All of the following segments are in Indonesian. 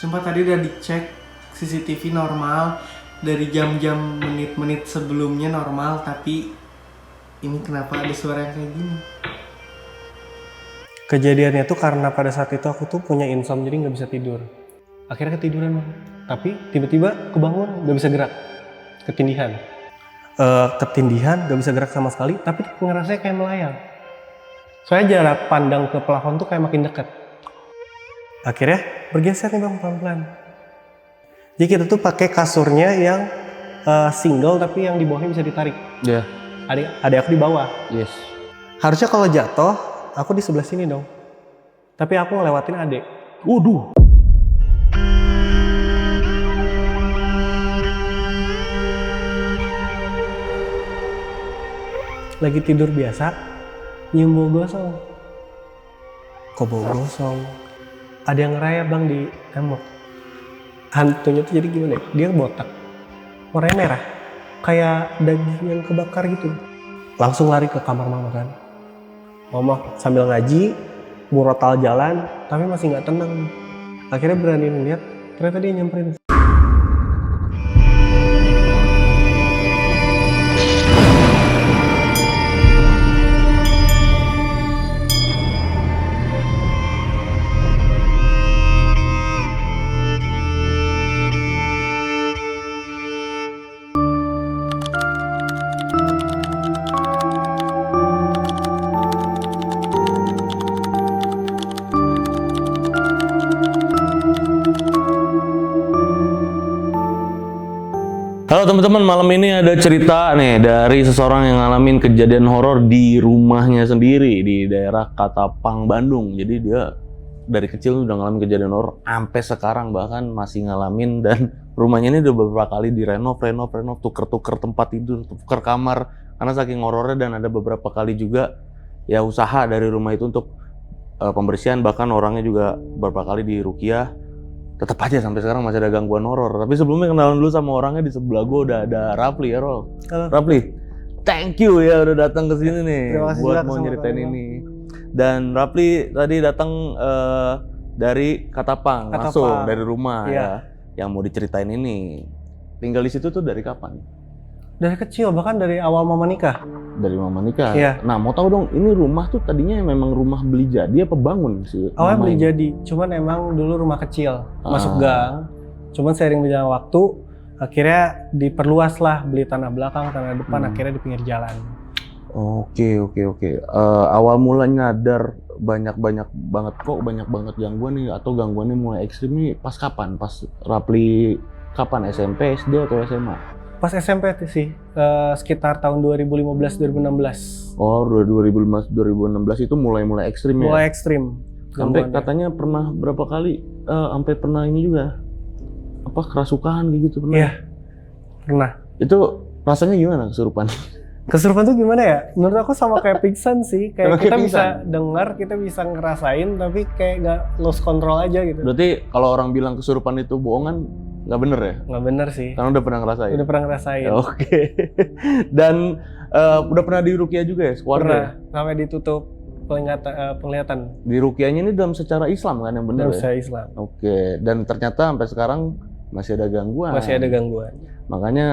Sumpah tadi udah dicek CCTV normal, dari jam-jam menit-menit sebelumnya normal, tapi ini kenapa ada suara yang kayak gini? Kejadiannya tuh karena pada saat itu aku tuh punya insomnia, jadi nggak bisa tidur. Akhirnya ketiduran bang, tapi tiba-tiba kebangun nggak bisa gerak, ketindihan. Ketindihan, nggak bisa gerak sama sekali, tapi ngerasanya kayak melayang. Soalnya jarak pandang ke plafon tuh kayak makin dekat. Akhirnya bergeser nih bang pelan-pelan. Jadi kita tuh pakai kasurnya yang single tapi yang di bawahnya bisa ditarik. Iya. Adik aku di bawah. Yes. Harusnya kalau jatuh, aku di sebelah sini dong. Tapi aku ngelewatin adik. Waduh. Lagi tidur biasa, nyium bau gosong. Kok bau gosong? Ada yang ngerayap bang di tembok. Hantunya tuh jadi gimana ya? Dia botak, warnanya merah, kayak daging yang kebakar gitu. Langsung lari ke kamar mama kan. Mama sambil ngaji, murotal jalan, tapi masih nggak tenang. Akhirnya berani lihat, ternyata dia nyamperin. Halo teman-teman, malam ini ada cerita nih dari seseorang yang ngalamin kejadian horor di rumahnya sendiri di daerah Katapang, Bandung. Jadi dia dari kecil udah ngalamin kejadian horor, sampai sekarang bahkan masih ngalamin, dan rumahnya ini udah beberapa kali direnov, tuker-tuker tempat tidur, tuker kamar karena saking horornya, dan ada beberapa kali juga ya usaha dari rumah itu untuk pembersihan, bahkan orangnya juga beberapa kali diruqyah. Tetap aja sampai sekarang masih ada gangguan horor. Tapi sebelumnya kenalan dulu sama orangnya. Di sebelah gue udah ada Rafli ya, Rol. Halo. Rafli, thank you ya udah datang ke sini nih buat mau nyeritain ini. Dan Rafli tadi datang dari Katapang, langsung dari rumah ya, yang mau diceritain ini. Tinggal di situ tuh dari kapan? Dari kecil, bahkan dari awal mama nikah. Dari mama nikah? Iya. Nah mau tahu dong, ini rumah tuh tadinya memang rumah beli jadi apa bangun sih? Awalnya beli jadi, cuman emang dulu rumah kecil, masuk gang. Cuman seiring berjalan waktu, akhirnya diperluas lah, beli tanah belakang, tanah depan, akhirnya di pinggir jalan. Oke. Awal mula nyadar banyak banget gangguan nih, atau gangguannya mulai ekstrim nih pas kapan? Pas Rafli kapan? SMP, SD atau SMA? Pas SMP sih, sekitar tahun 2015-2016. Oh, 2015-2016 itu mulai ekstrim ya? Mulai ekstrim. Sampai katanya pernah berapa kali, sampai pernah ini juga, apa, kerasukan gitu pernah? Iya, pernah. Itu rasanya gimana kesurupan? Kesurupan tuh gimana ya? Menurut aku sama kayak pingsan sih. Kayak kita pingsan? bisa dengar, kita bisa ngerasain, tapi kayak nggak lost control aja gitu. Berarti kalau orang bilang kesurupan itu bohongan, nggak bener ya? Nggak bener sih. Karena udah pernah ngerasain? Udah pernah ngerasain. Oke. Dan udah pernah diruqyah juga ya? Pernah, sampai ditutup penglihatan. Diruqyahnya ini dalam secara Islam kan yang bener Dalam ya? secara Islam. Oke. Dan ternyata sampai sekarang masih ada gangguan. Masih ada gangguan. Makanya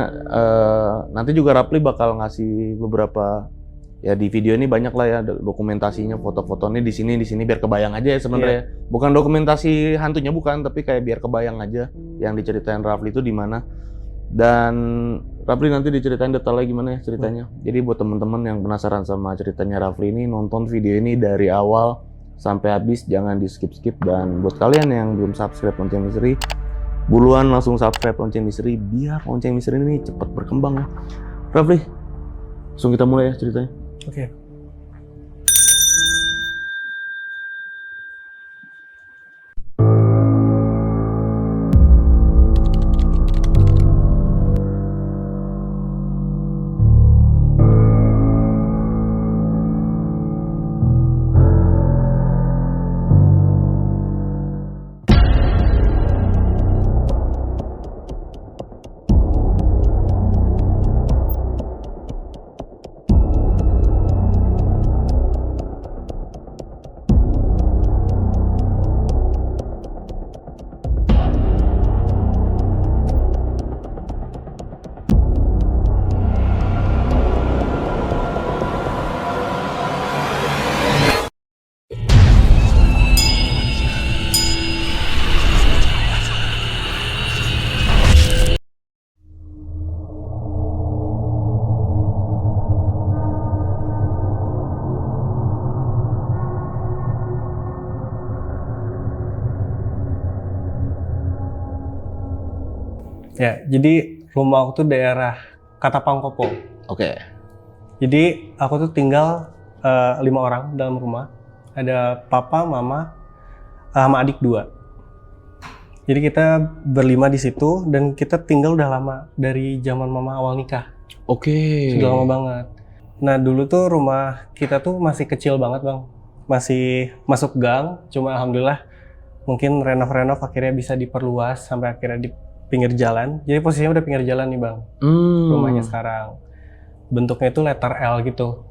nanti juga Rafli bakal ngasih beberapa, ya di video ini banyak lah ya dokumentasinya, foto-fotonya di sini biar kebayang aja ya sebenarnya. Bukan dokumentasi hantunya bukan, tapi kayak biar kebayang aja yang diceritain Rafli itu di mana. Dan Rafli nanti diceritain detailnya gimana ya ceritanya. Jadi buat teman-teman yang penasaran sama ceritanya Rafli ini, nonton video ini dari awal sampai habis, jangan di skip-skip. Dan buat kalian yang belum subscribe Lonceng Misteri, buruan langsung subscribe Lonceng Misteri biar Lonceng Misteri ini cepat berkembang ya. Rafli, langsung kita mulai ya ceritanya. Oke. Ya, jadi rumah aku tuh daerah Katapangkopo. Oke. Jadi aku tuh tinggal 5 orang dalam rumah. Ada papa, mama, sama adik 2. Jadi kita berlima di situ dan kita tinggal udah lama dari zaman mama awal nikah. Oke. Sudah lama banget. Nah dulu tuh rumah kita tuh masih kecil banget bang, masih masuk gang. Cuma alhamdulillah mungkin renov akhirnya bisa diperluas sampai akhirnya di pinggir jalan. Jadi posisinya udah pinggir jalan nih bang, rumahnya sekarang. Bentuknya itu letter L gitu.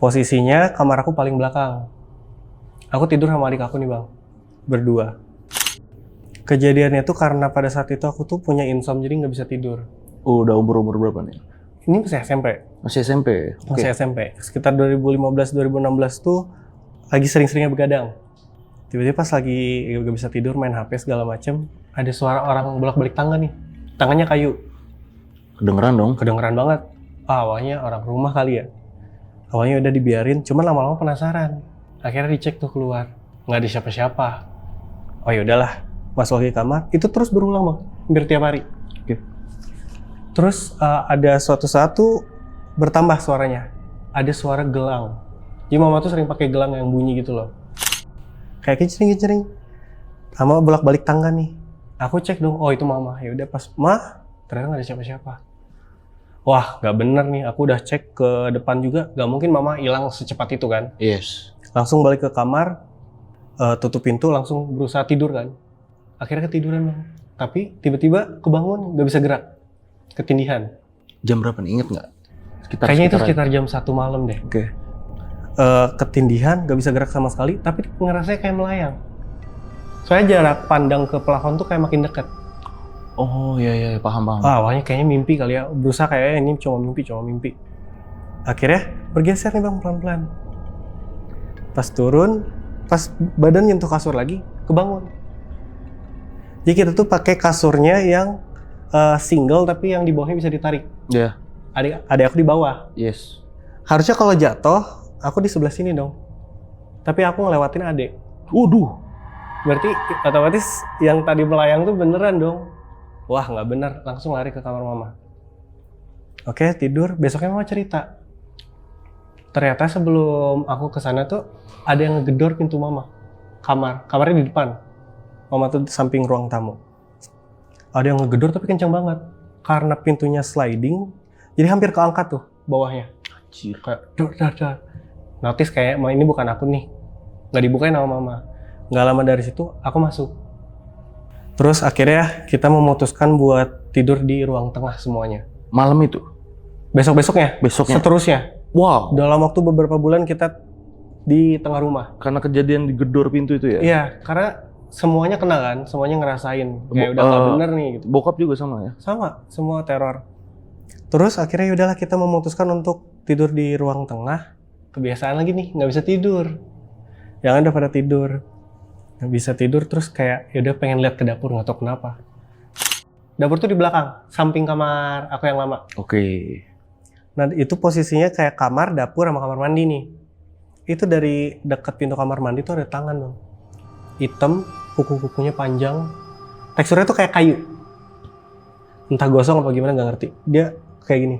Posisinya kamar aku paling belakang. Aku tidur sama adik aku nih bang, berdua. Kejadiannya tuh karena pada saat itu aku tuh punya insomnia jadi nggak bisa tidur. Udah umur berapa nih? Ini masih SMP. Masih SMP? Masih SMP. Sekitar 2015-2016 tuh lagi sering-seringnya begadang. Tiba-tiba pas lagi nggak bisa tidur, main HP segala macem, ada suara orang bolak-balik tangga nih. Tangannya kayu. Kedengeran dong? Kedengeran banget. Awalnya orang rumah kali ya. Awalnya udah dibiarin, cuman lama-lama penasaran. Akhirnya dicek tuh keluar. Nggak ada siapa-siapa. Oh ya udahlah. Masuk lagi kamar, itu terus berulang bang, hampir tiap hari. Oke. Terus ada suatu saat tuh bertambah suaranya, ada suara gelang. Jadi mama tuh sering pakai gelang yang bunyi gitu loh, kayak kecering-kecering. Sama bolak-balik tangga nih. Aku cek dong, oh itu mama. Ya udah pas, mah ternyata nggak ada siapa-siapa. Wah, nggak bener nih. Aku udah cek ke depan juga, nggak mungkin mama hilang secepat itu kan. Yes. Langsung balik ke kamar, tutup pintu, langsung berusaha tidur kan. Akhirnya ketiduran bang, tapi tiba-tiba kebangun, nggak bisa gerak, ketindihan. Jam berapa nih, inget nggak? Kayaknya itu sekitar jam 1 malam deh. Oke. Ketindihan, nggak bisa gerak sama sekali, tapi ngerasanya kayak melayang. Soalnya jarak pandang ke plafon tuh kayak makin dekat. Oh iya, paham. Awalnya kayaknya mimpi kali ya, berusaha kayak ini cuma mimpi. Akhirnya bergeser nih bang, pelan-pelan. Pas turun, pas badan nyentuh kasur lagi, kebangun. Jadi kita tuh pakai kasurnya yang single tapi yang di bawahnya bisa ditarik. Iya. Adik aku di bawah. Yes. Harusnya kalau jatuh, aku di sebelah sini dong. Tapi aku ngelewatin adik. Waduh. Berarti otomatis yang tadi melayang tuh beneran dong. Wah nggak bener, langsung lari ke kamar mama. Oke tidur, besoknya mama cerita. Ternyata sebelum aku kesana tuh ada yang ngegedor pintu mama. Kamarnya di depan. Mama tuh di samping ruang tamu. Ada yang ngegedor tapi kencang banget. Karena pintunya sliding, jadi hampir keangkat tuh bawahnya. Anjir. Kayak dar. Notice kayak ini bukan aku nih. Nggak dibukain sama mama. Nggak lama dari situ aku masuk. Terus akhirnya kita memutuskan buat tidur di ruang tengah semuanya. Malam itu? Besoknya. Seterusnya. Wow. Dalam waktu beberapa bulan kita di tengah rumah. Karena kejadian digedor pintu itu ya? Iya, karena semuanya kena kan, semuanya ngerasain. Kayak udah nggak bener nih gitu. Bokap juga sama ya? Sama, semua teror. Terus akhirnya yaudahlah kita memutuskan untuk tidur di ruang tengah. Kebiasaan lagi nih, nggak bisa tidur. Yang ada pada tidur. Nggak bisa tidur terus kayak yaudah pengen lihat ke dapur, nggak tahu kenapa. Dapur tuh di belakang, samping kamar aku yang lama. Oke. Nah itu posisinya kayak kamar, dapur, sama kamar mandi nih. Itu dari dekat pintu kamar mandi tuh ada tangan dong. Hitam, kuku-kukunya panjang. Teksturnya tuh kayak kayu. Entah gosong apa gimana nggak ngerti. Dia kayak gini.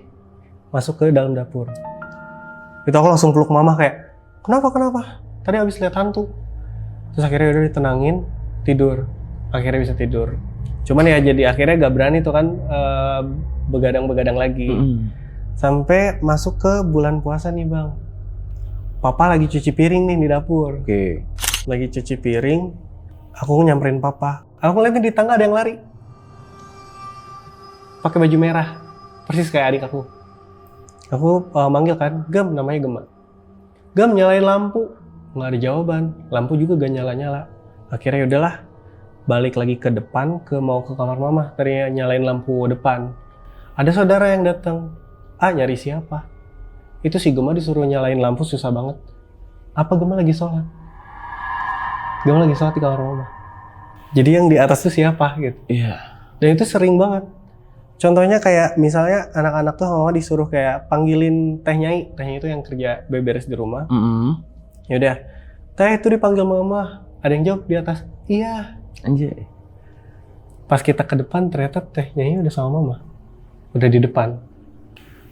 Masuk ke dalam dapur. Itu aku langsung peluk mama kayak, kenapa? Tadi habis lihat hantu. Terus akhirnya udah ditenangin, tidur. Akhirnya bisa tidur. Cuman ya jadi akhirnya gak berani tuh kan begadang lagi. Sampai masuk ke bulan puasa nih bang. Papa lagi cuci piring nih di dapur. Oke. Lagi cuci piring, aku nyamperin papa. Aku ngeliatin di tangga ada yang lari. Pakai baju merah, persis kayak adik aku. Aku manggil kan, Gem, namanya Gema. Gem, nyalain lampu. Nggak ada jawaban, lampu juga gak nyala-nyala. Akhirnya yaudahlah, balik lagi ke depan, mau ke kamar mama. Tadinya nyalain lampu depan. Ada saudara yang datang. Nyari siapa? Itu si Gema disuruh nyalain lampu susah banget. Apa Gema lagi sholat? Gema lagi sholat di kamar mama. Jadi yang di atas tuh siapa gitu. Iya. Dan itu sering banget. Contohnya kayak misalnya anak-anak tuh mama disuruh kayak panggilin Teh Nyai. Teh Nyai itu yang kerja beberes di rumah. Yaudah, Teh itu dipanggil mama. Ada yang jawab di atas, iya. Anjay. Pas kita ke depan ternyata tehnya udah sama mama. Udah di depan.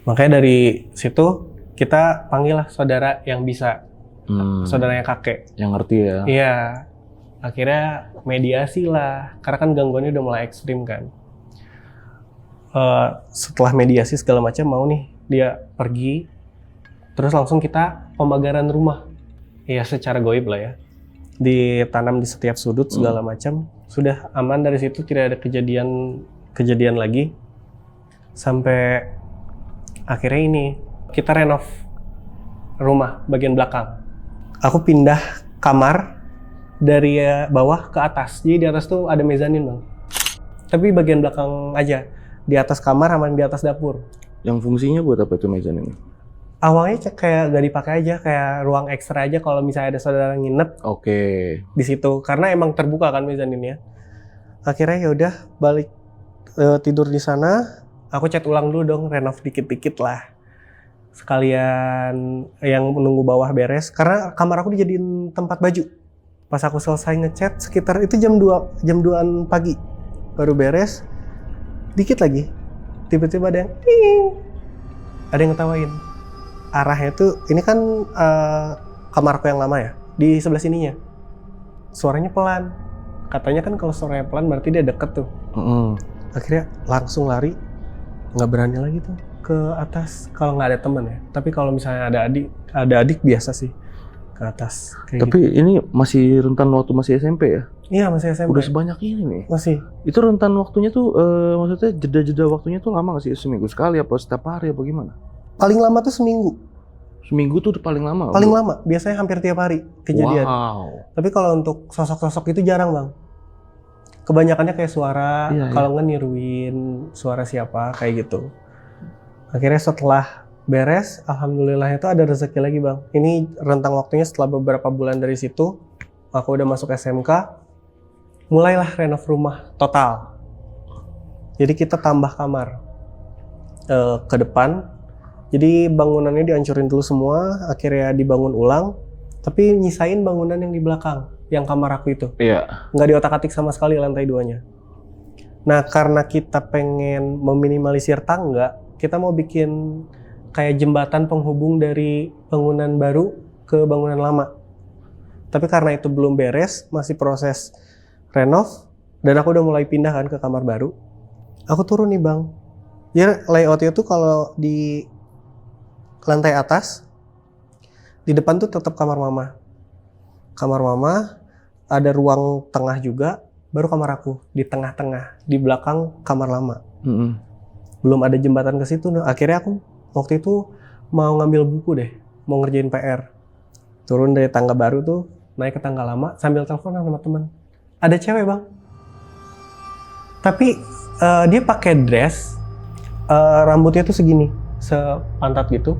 Makanya dari situ kita panggil lah saudara yang bisa. Saudaranya kakek. Yang ngerti ya. Iya. Akhirnya mediasi lah. Karena kan gangguannya udah mulai ekstrim kan. Setelah mediasi segala macam mau nih dia pergi. Terus langsung kita pembakaran rumah. Iya secara goib lah ya. Ditanam di setiap sudut segala macam. Sudah aman dari situ, tidak ada kejadian lagi. Sampai akhirnya ini kita renov rumah bagian belakang. Aku pindah kamar dari bawah ke atas. Jadi di atas tuh ada mezanin bang. Tapi bagian belakang aja. Di atas kamar sama di atas dapur. Yang fungsinya buat apa itu mezanin? Awalnya kayak gak dipakai aja, kayak ruang ekstra aja kalau misalnya ada saudara nginep. Oke. Di situ karena emang terbuka kan mezaninnya. Akhirnya ya udah balik tidur di sana. Aku cat ulang dulu dong, renov dikit-dikit lah. Sekalian yang menunggu bawah beres karena kamar aku dijadiin tempat baju. Pas aku selesai ngecat sekitar itu jam 2-an pagi baru beres. Dikit lagi tiba-tiba ada yang ting. Ada yang ngetawain. Arahnya tuh ini kan kamarku yang lama ya, di sebelah sininya. Suaranya pelan. Katanya kan kalau suaranya pelan berarti dia deket tuh. Akhirnya langsung lari, nggak berani lagi tuh ke atas kalau nggak ada teman ya. Tapi kalau misalnya ada adik biasa sih ke atas. Tapi gitu. Ini masih rentan waktu masih SMP ya? Iya masih SMP. Udah sebanyak ini nih? Masih. Itu rentan waktunya tuh, maksudnya jeda-jeda waktunya tuh lama nggak sih? Seminggu sekali apa setiap hari apa gimana? Paling lama tuh seminggu. Seminggu tuh paling lama? Paling lama, biasanya hampir tiap hari kejadian. Wow. Tapi kalau untuk sosok-sosok itu jarang bang. Kebanyakannya kayak suara, kalau nggak niruin suara siapa, kayak gitu. Akhirnya setelah beres, alhamdulillah itu ada rezeki lagi bang. Ini rentang waktunya setelah beberapa bulan dari situ, aku udah masuk SMK, mulailah renov rumah total. Jadi kita tambah kamar ke depan. Jadi bangunannya dihancurin dulu semua, akhirnya dibangun ulang, tapi nyisain bangunan yang di belakang, yang kamar aku itu. Iya. Nggak diotak-atik sama sekali lantai 2-nya. Nah, karena kita pengen meminimalisir tangga, kita mau bikin kayak jembatan penghubung dari bangunan baru ke bangunan lama. Tapi karena itu belum beres, masih proses renov, dan aku udah mulai pindah kan ke kamar baru. Aku turun nih bang. Ya layoutnya tuh kalau di lantai atas, di depan tuh tetap kamar mama. Kamar mama, ada ruang tengah juga, baru kamar aku di tengah-tengah, di belakang kamar lama. Belum ada jembatan ke situ. Akhirnya aku waktu itu mau ngambil buku deh, mau ngerjain PR. Turun dari tangga baru tuh, naik ke tangga lama sambil teleponan sama teman. Ada cewek bang, tapi dia pakai dress, rambutnya tuh segini, sepantat gitu.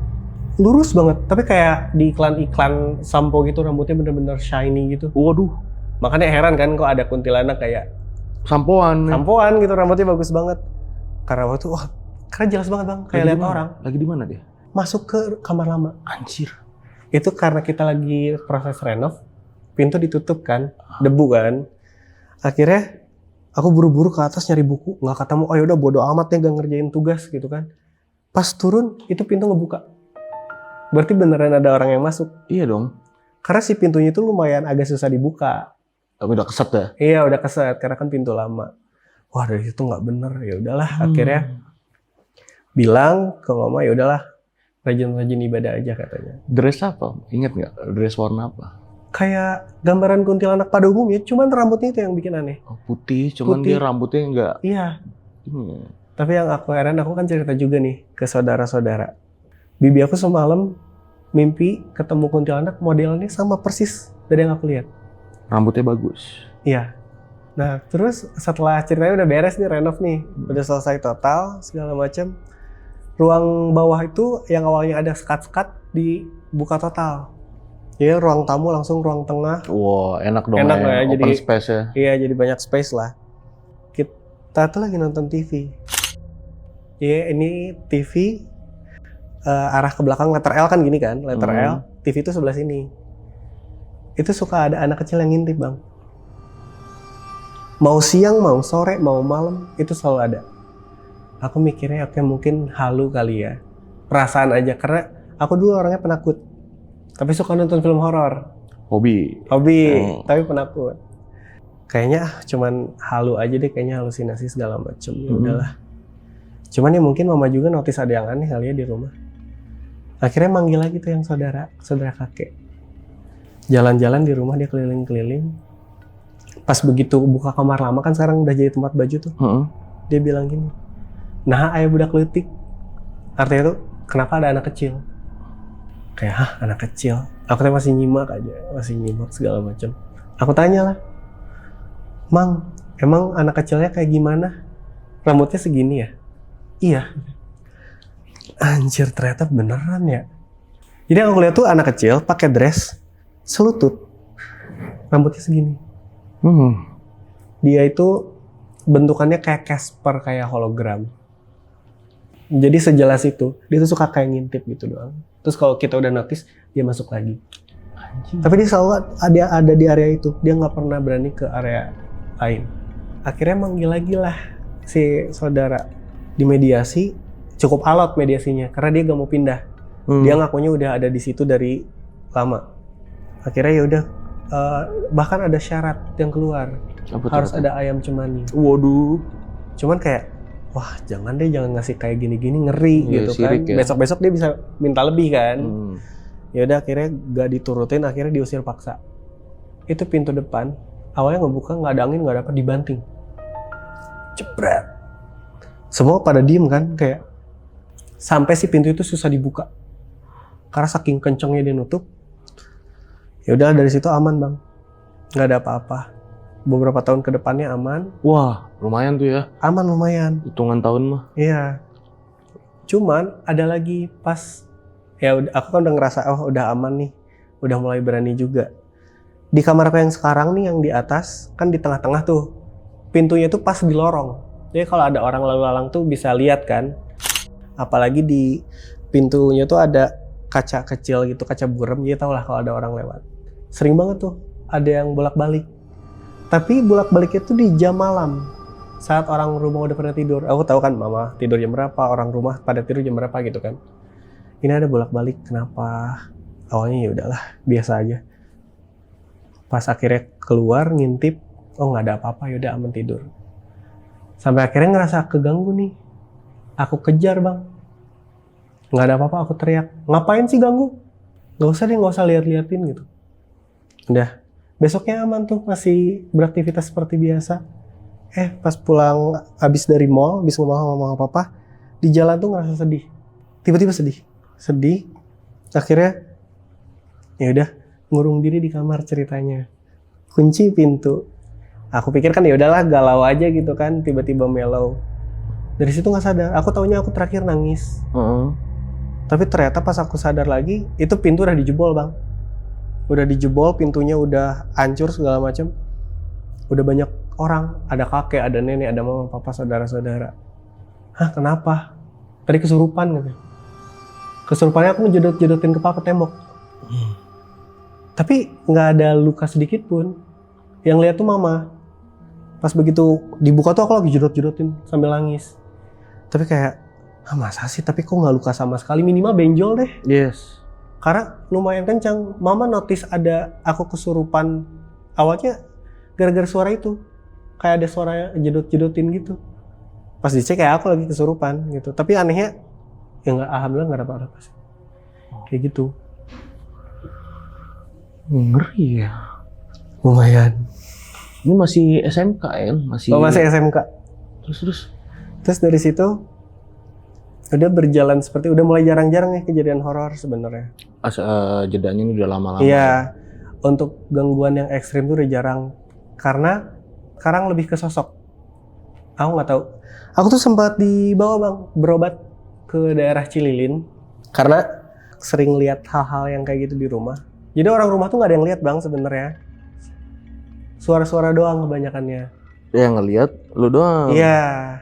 Lurus banget, tapi kayak di iklan-iklan sampo gitu, rambutnya bener-bener shiny gitu. Waduh. Makanya heran kan kok ada kuntilanak kayak sampoan gitu, rambutnya bagus banget. Karena waktu wah, karena jelas banget bang, kayak lihat orang. Lagi di mana dia? Masuk ke kamar lama. Anjir. Itu karena kita lagi proses renov, pintu ditutup kan, debu kan. Akhirnya aku buru-buru ke atas nyari buku, nggak ketemu. Oh yaudah bodo amat ya, gak ngerjain tugas gitu kan. Pas turun, itu pintu ngebuka. Berarti beneran ada orang yang masuk. Iya dong. Karena si pintunya itu lumayan agak susah dibuka. Tapi udah keset ya? Iya udah keset, karena kan pintu lama. Wah dari situ nggak bener, ya udahlah. Akhirnya bilang ke mama, ya udahlah, rajin-rajin ibadah aja katanya. Dress apa? Ingat nggak? Dress warna apa? Kayak gambaran kuntilanak pada umumnya, cuman rambutnya itu yang bikin aneh. Oh, putih, cuman dia rambutnya nggak. Iya. Tapi yang aku heran, aku kan cerita juga nih ke saudara-saudara. Bibi aku semalam mimpi ketemu kuntilanak modelnya sama persis dari yang aku lihat. Rambutnya bagus. Iya. Nah terus setelah ceritanya udah beres nih, renov nih, udah selesai total segala macam. Ruang bawah itu yang awalnya ada sekat-sekat dibuka total. Jadi ruang tamu langsung ruang tengah. Wow, enak dong. Enak ya, open jadi space ya. Iya, jadi banyak space lah. Kita tuh lagi nonton TV. Iya, ini TV. Arah ke belakang letter L kan gini kan, letter L, TV itu sebelah sini. Itu suka ada anak kecil yang ngintip bang. Mau siang, mau sore, mau malam, itu selalu ada. Aku mikirnya oke mungkin halu kali ya. Perasaan aja, karena aku dulu orangnya penakut. Tapi suka nonton film horor. Hobi. Tapi penakut. Kayaknya cuman halu aja deh, kayaknya halusinasi segala macem. Ya udahlah. Cuman ya mungkin mama juga notice ada yang aneh kali ya di rumah. Akhirnya manggil lagi tuh yang saudara kakek. Jalan-jalan di rumah dia keliling-keliling. Pas begitu buka kamar lama kan sekarang udah jadi tempat baju tuh. Dia bilang gini, nah ayah budak leutik. Artinya tuh kenapa ada anak kecil? Kayak anak kecil. Aku tuh masih nyimak segala macam. Aku tanya lah, Mang, emang anak kecilnya kayak gimana? Rambutnya segini ya? Iya. Anjir, ternyata beneran ya. Jadi aku lihat tuh anak kecil pakai dress selutut, rambutnya segini. Dia itu bentukannya kayak Casper, kayak hologram. Jadi sejelas itu, dia tuh suka kayak ngintip gitu doang. Terus kalau kita udah notice, dia masuk lagi. Anjing. Tapi dia selalu ada di area itu. Dia nggak pernah berani ke area lain. Akhirnya manggil lagi lah si saudara. Dimediasi, cukup alot mediasinya. Karena dia gak mau pindah. Dia ngakunya udah ada di situ dari lama. Akhirnya ya udah, bahkan ada syarat yang keluar. Harus ada ayam cemani. Waduh. Cuman kayak, wah jangan deh, jangan ngasih kayak gini-gini, ngeri gitu kan. Ya. Besok-besok dia bisa minta lebih kan. Ya udah akhirnya gak diturutin, akhirnya diusir paksa. Itu pintu depan, awalnya ngebuka, nggak ada angin, nggak dapat, dibanting. Jebret. Semua pada diem kan, kayak sampai si pintu itu susah dibuka. Karena saking kencengnya dia nutup. Ya udah dari situ aman bang, nggak ada apa-apa. Beberapa tahun ke depannya aman. Wah, lumayan tuh ya. Aman lumayan. Hitungan tahun mah. Iya. Cuman ada lagi pas, ya aku kan udah ngerasa oh udah aman nih, udah mulai berani juga. Di kamar aku yang sekarang nih yang di atas, kan di tengah-tengah tuh, pintunya tuh pas di lorong. Jadi kalau ada orang lalu lalang tuh bisa lihat kan. Apalagi di pintunya tuh ada kaca kecil gitu, kaca burem, jadi tau lah kalau ada orang lewat. Sering banget tuh ada yang bolak-balik. Tapi bolak-baliknya tuh di jam malam, saat orang rumah udah pada tidur. Aku tahu kan mama tidur jam berapa, orang rumah pada tidur jam berapa gitu kan. Ini ada bolak-balik, kenapa? Awalnya ya udahlah, biasa aja. Pas akhirnya keluar ngintip, oh nggak ada apa-apa, yaudah aman tidur. Sampai akhirnya ngerasa keganggu nih. Aku kejar bang. Nggak ada apa-apa, aku teriak. Ngapain sih ganggu? Nggak usah deh, nggak usah lihat-liatin gitu. Udah, besoknya aman tuh, masih beraktivitas seperti biasa. Pas pulang abis dari mall, abis ngomong sama mama papa, di jalan tuh ngerasa sedih. Tiba-tiba sedih. Akhirnya, ya udah ngurung diri di kamar ceritanya. Kunci pintu. Aku pikir kan ya udahlah galau aja gitu kan, tiba-tiba mellow. Dari situ nggak sadar. Aku taunya aku terakhir nangis. Tapi ternyata pas aku sadar lagi, itu pintu udah dijebol bang. Udah dijebol, pintunya udah hancur segala macam. Udah banyak orang, ada kakek, ada nenek, ada mama, papa, saudara-saudara. Hah kenapa? Tadi kesurupan gitu. Kesurupannya aku ngejedot-jedotin kepala ke tembok. Tapi nggak ada luka sedikit pun. Yang lihat tuh mama. Pas begitu dibuka tuh aku lagi jedot-jedotin sambil nangis. Tapi kayak, masa sih? Tapi kok nggak luka sama sekali? Minimal benjol deh. Yes. Karena lumayan kencang. Mama notice ada aku kesurupan. Awalnya gara-gara suara itu. Kayak ada suara jedot-jedotin gitu. Pas dicek kayak aku lagi kesurupan gitu. Tapi anehnya, ya nggak, alhamdulillah nggak ada apa-apa sih. Kayak gitu. Ngeri ya. Lumayan. Ini masih SMK ya? Masih SMK. Terus dari situ udah berjalan seperti, udah mulai jarang-jarang ya kejadian horor sebenarnya. Jedanya ini udah lama-lama. Iya. Untuk gangguan yang ekstrim tuh udah jarang. Karena sekarang lebih ke sosok. Aku nggak tahu. Aku tuh sempat dibawa bang berobat ke daerah Cililin karena sering lihat hal-hal yang kayak gitu di rumah. Jadi orang rumah tuh nggak ada yang lihat bang sebenarnya. Suara-suara doang kebanyakannya. Ya ngelihat lu doang. Iya.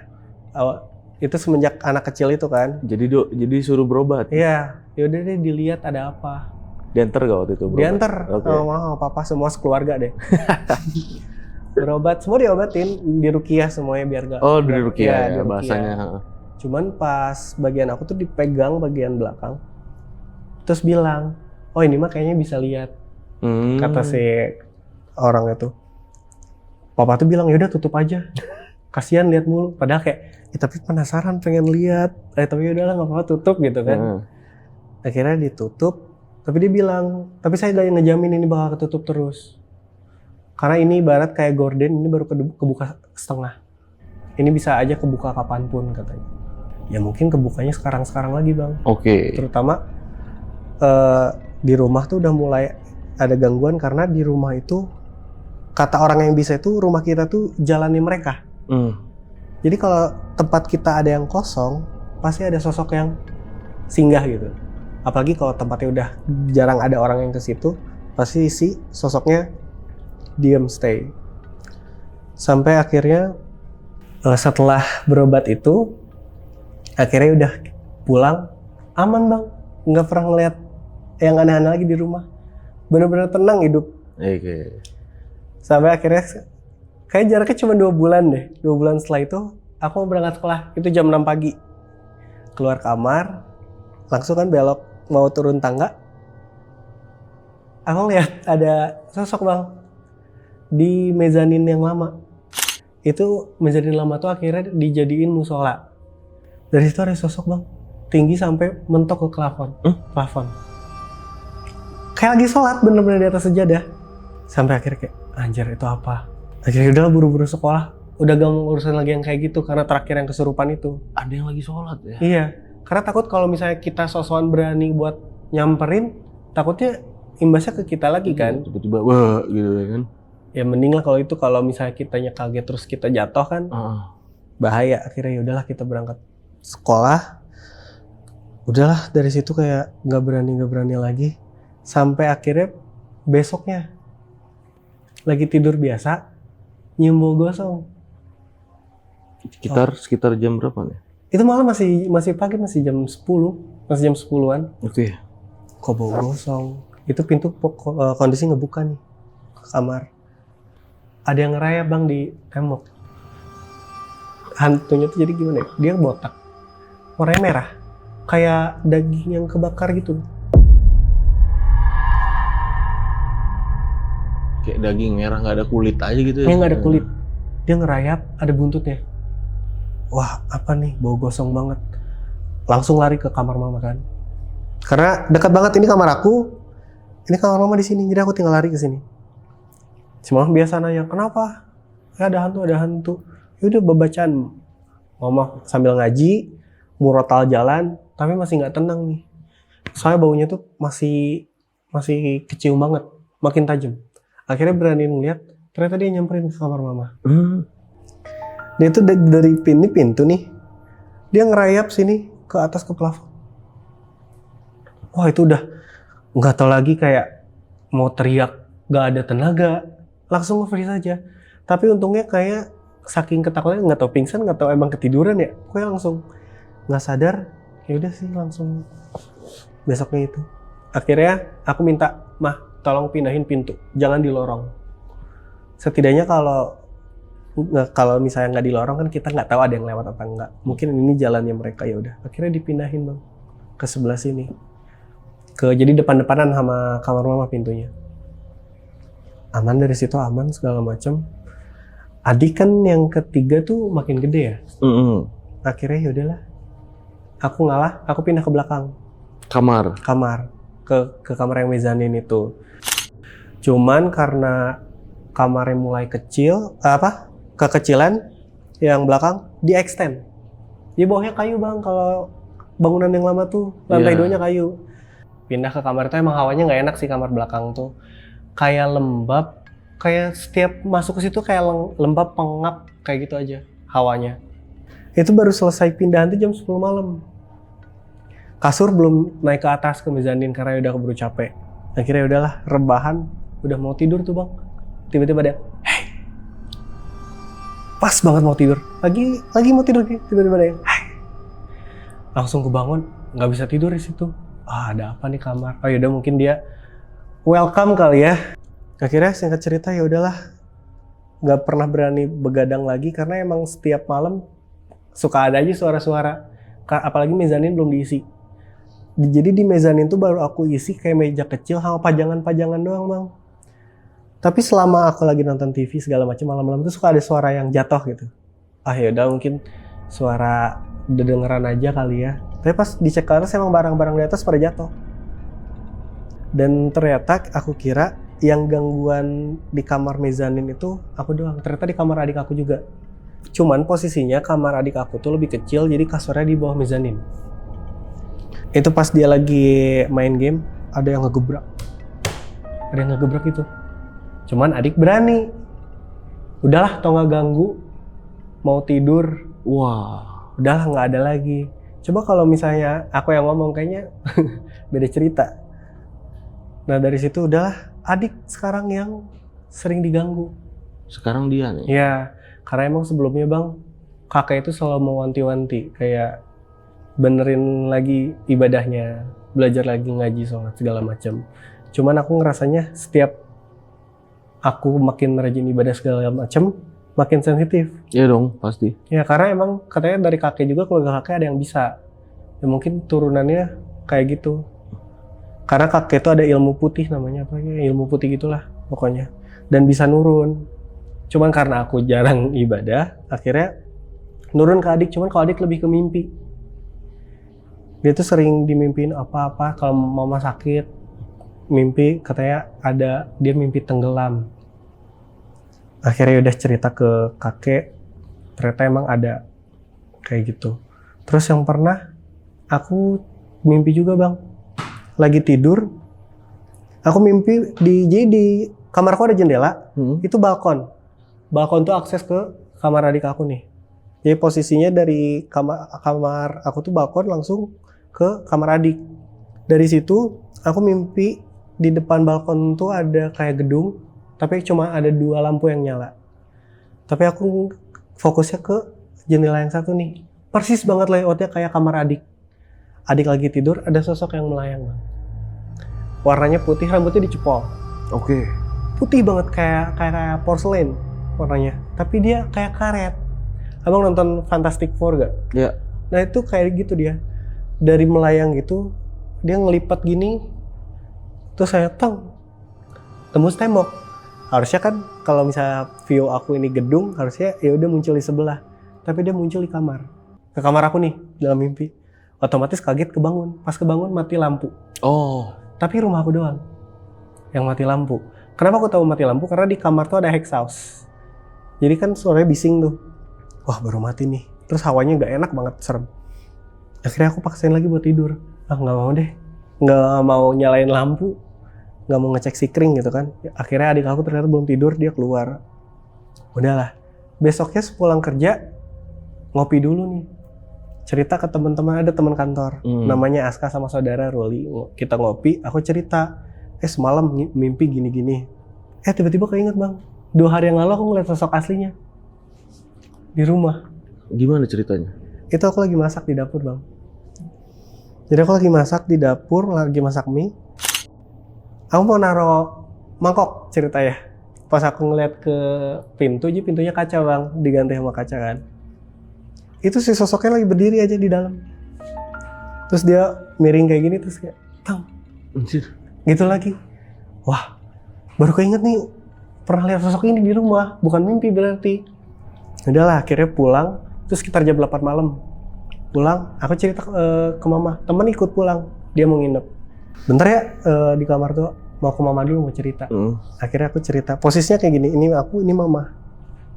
Itu semenjak anak kecil itu kan. Jadi suruh berobat. Iya. Yaudah deh dilihat ada apa. Diantar gak waktu itu berobat? Diantar sama mama, papa, semua sekeluarga deh. berobat, semua diobatin, diruqyah semuanya biar gak. Oh, di ruqyah ya diruqyah. bahasanya. Cuman pas bagian aku tuh dipegang bagian belakang, terus bilang, oh ini mah kayaknya bisa lihat, kata si orang itu. Papa tuh bilang, yaudah tutup aja, kasihan lihat mulu. Padahal kayak, tapi penasaran pengen lihat, tapi udahlah nggak apa-apa tutup gitu kan. Akhirnya ditutup, tapi dia bilang, tapi saya udah ngejamin ini bakal ketutup terus. Karena ini ibarat kayak gorden, ini baru kebuka setengah. Ini bisa aja kebuka kapanpun katanya. Ya mungkin kebukanya sekarang-sekarang lagi bang. Oke. Terutama di rumah tuh udah mulai ada gangguan karena di rumah itu, kata orang yang bisa itu rumah kita tuh jalannya mereka. Jadi kalau tempat kita ada yang kosong, pasti ada sosok yang singgah gitu. Apalagi kalau tempatnya udah jarang ada orang yang ke situ, pasti si sosoknya diem stay. Sampai akhirnya setelah berobat itu, akhirnya udah pulang aman bang, nggak pernah ngeliat yang aneh-aneh lagi di rumah. Bener-bener tenang hidup. Oke. Sampai akhirnya kayak jaraknya cuma 2 bulan deh. 2 bulan setelah itu aku berangkat sekolah, itu jam 6 pagi. Keluar kamar, langsung kan belok mau turun tangga. Aku lihat ada sosok bang di mezanin yang lama. Itu mezanin lama tuh akhirnya dijadiin musola. Dari situ ada sosok bang, tinggi sampai mentok ke plafon. Kayak lagi sholat bener-bener di atas sejadah. Sampai akhirnya kayak, anjir itu apa? Akhirnya udah buru-buru sekolah. Udah gak mau urusan lagi yang kayak gitu karena terakhir yang kesurupan itu. Ada yang lagi sholat ya? Iya, karena takut kalau misalnya kita sosokan berani buat nyamperin, takutnya imbasnya ke kita lagi kan. Tiba-tiba wah gitu kan. Ya mending lah kalau itu, kalau misalnya kitanya kaget terus kita jatuh kan bahaya. Akhirnya yaudahlah kita berangkat sekolah. Udahlah dari situ kayak gak berani lagi. Sampai akhirnya besoknya lagi tidur biasa, nyium bau gosong. Sekitar jam berapa nih? Itu malam masih pagi, masih jam 10, masih jam 10-an. Oke. Kok bau gosong? Itu pintu kondisi ngebuka nih ke kamar. Ada yang ngerayap bang di tembok. Hantunya tuh jadi gimana ya? Dia botak, warnanya merah, kayak daging yang kebakar gitu. Kayak daging merah nggak ada kulit aja gitu ya? Nggak ada kulit. Dia ngerayap, ada buntutnya. Wah, apa nih? Bau gosong banget. Langsung lari ke kamar mama kan. Karena dekat banget ini kamar aku. Ini kamar mama di sini. Jadi aku tinggal lari ke sini. Si mama biasa nanya, "Kenapa?" "Ya ada hantu." Yaudah bacaan. Mama sambil ngaji, murotal jalan, tapi masih nggak tenang nih. Soalnya baunya tuh masih kecium banget, makin tajam. Akhirnya berani ngeliat, ternyata dia nyamperin ke kamar mama. Dia tuh dari pintu nih, dia ngerayap sini ke atas ke plafon. Wah itu udah nggak tahu lagi, kayak mau teriak nggak ada tenaga, langsung nge-freeze aja. Tapi untungnya kayak saking ketakutannya nggak tahu pingsan, nggak tahu emang ketiduran ya, pokoknya langsung nggak sadar. Ya udah sih langsung besoknya itu. Akhirnya aku minta, "Mah, tolong pindahin pintu, jangan di lorong." Setidaknya kalau misalnya nggak di lorong kan kita nggak tahu ada yang lewat apa enggak. Mungkin ini jalannya mereka. Ya udah. Akhirnya dipindahin bang ke sebelah sini. Jadi depan-depanan sama kamar mama pintunya. Aman dari situ, aman segala macam. Adik kan yang ketiga tuh makin gede ya. Akhirnya ya udahlah. Aku ngalah, aku pindah ke belakang. Kamar. Ke kamar yang mezanin itu. Cuman karena kamarnya mulai kekecilan, yang belakang di extend. Di bawahnya kayu bang, kalau bangunan yang lama tuh lantai 2-nya kayu. Pindah ke kamar itu emang hawanya nggak enak sih, kamar belakang tuh kayak lembab, kayak setiap masuk ke situ kayak lembab, pengap, kayak gitu aja hawanya. Itu baru selesai pindahan tuh jam 10 malam. Kasur belum naik ke atas ke mezanin karena udah keburu capek. Akhirnya udahlah, rebahan, udah mau tidur tuh bang. Tiba-tiba ada, "Hey!" Pas banget mau tidur. Lagi mau tidur, tiba-tiba ada yang, "Hey!" Langsung kebangun, nggak bisa tidur di situ. Ada apa nih kamar? Oh yaudah mungkin dia welcome kali ya. Akhirnya singkat cerita ya udahlah. nggak pernah berani begadang lagi karena emang setiap malam suka ada aja suara-suara. Apalagi mezanin belum diisi. Jadi di mezanin tuh baru aku isi kayak meja kecil sama pajangan-pajangan doang bang. Tapi selama aku lagi nonton TV segala macam malam-malam tuh suka ada suara yang jatuh gitu. Ah yaudah mungkin suara dengeran aja kali ya. Tapi pas dicek ke atas emang barang-barang di atas pada jatuh. Dan ternyata aku kira yang gangguan di kamar mezanin itu aku doang. Ternyata di kamar adik aku juga. Cuman posisinya kamar adik aku tuh lebih kecil jadi kasurnya di bawah mezanin. Itu pas dia lagi main game ada yang ngegebrak. Ada yang ngegebrak itu. Cuman adik berani. Udahlah tau gak ganggu. Mau tidur. Wah. Udahlah gak ada lagi. Coba kalau misalnya aku yang ngomong kayaknya beda cerita. Nah dari situ udahlah adik sekarang yang sering diganggu. Sekarang dia nih? Ya karena emang sebelumnya bang kakak itu selalu mewanti-wanti. Kayak benerin lagi ibadahnya. Belajar lagi ngaji sholat segala macam. Cuman aku ngerasanya setiap aku makin rajin ibadah segala macam, makin sensitif. Iya dong, pasti. Ya karena emang katanya dari kakek juga keluarga kakek ada yang bisa. Ya mungkin turunannya kayak gitu. Karena kakek itu ada ilmu putih namanya apa ya, ilmu putih gitulah pokoknya. Dan bisa nurun. Cuman karena aku jarang ibadah, akhirnya nurun ke adik. Cuman kalau adik lebih ke mimpi. Dia tuh sering dimimpiin apa-apa kalau mama sakit. Mimpi katanya ada dia mimpi tenggelam. Akhirnya udah cerita ke kakek, ternyata emang ada kayak gitu. Terus yang pernah aku mimpi juga bang, lagi tidur, aku mimpi jadi di kamarku ada jendela, itu balkon. Balkon tuh akses ke kamar adik aku nih. Jadi posisinya dari kamar aku tuh balkon langsung ke kamar adik. Dari situ aku mimpi di depan balkon tuh ada kayak gedung, tapi cuma ada 2 lampu yang nyala. Tapi aku fokusnya ke jendela yang satu nih. Persis banget layoutnya kayak kamar adik. Adik lagi tidur, ada sosok yang melayang bang. Warnanya putih, rambutnya dicepol. Oke. Putih banget kayak porselen warnanya. Tapi dia kayak karet. Abang nonton Fantastic Four gak? Iya. Nah itu kayak gitu dia. Dari melayang gitu, dia ngelipat gini. Terus saya tembus tembok. Harusnya kan kalau misalnya view aku ini gedung, harusnya ya udah muncul di sebelah. Tapi dia muncul di kamar. Ke kamar aku nih dalam mimpi. Otomatis kaget kebangun. Pas kebangun mati lampu. Oh. Tapi rumah aku doang yang mati lampu. Kenapa aku tahu mati lampu? Karena di kamar tuh ada exhaust. Jadi kan suaranya bising tuh. Wah baru mati nih. Terus hawanya nggak enak banget, serem. Akhirnya aku paksain lagi buat tidur. Ah nggak mau deh. Nggak mau nyalain lampu, nggak mau ngecek sikring gitu kan. Akhirnya adik aku ternyata belum tidur, dia keluar. Udahlah, besoknya sepulang kerja, ngopi dulu nih. Cerita ke teman-teman, ada teman kantor, namanya Aska sama saudara Ruli. Kita ngopi, aku cerita, semalam mimpi gini-gini. Tiba-tiba keinget bang, 2 hari yang lalu aku ngeliat sosok aslinya. Di rumah. Gimana ceritanya? Itu aku lagi masak di dapur bang. Jadi aku lagi masak di dapur, lagi masak mie. Aku mau naro mangkok cerita ya. Pas aku ngeliat ke pintu, jadi pintunya kaca bang, diganti sama kaca kan. Itu si sosoknya lagi berdiri aja di dalam. Terus dia miring kayak gini, terus kayak, tang. Anjir. Gitu lagi. Wah, baru keinget nih, pernah lihat sosok ini di rumah, bukan mimpi berarti. Udahlah, akhirnya pulang, terus sekitar jam 8 malam. Pulang, aku cerita ke mama, temen ikut pulang, dia mau nginep. Bentar ya di kamar tuh, mau ke mama dulu mau cerita. Akhirnya aku cerita, posisinya kayak gini, ini aku, ini mama.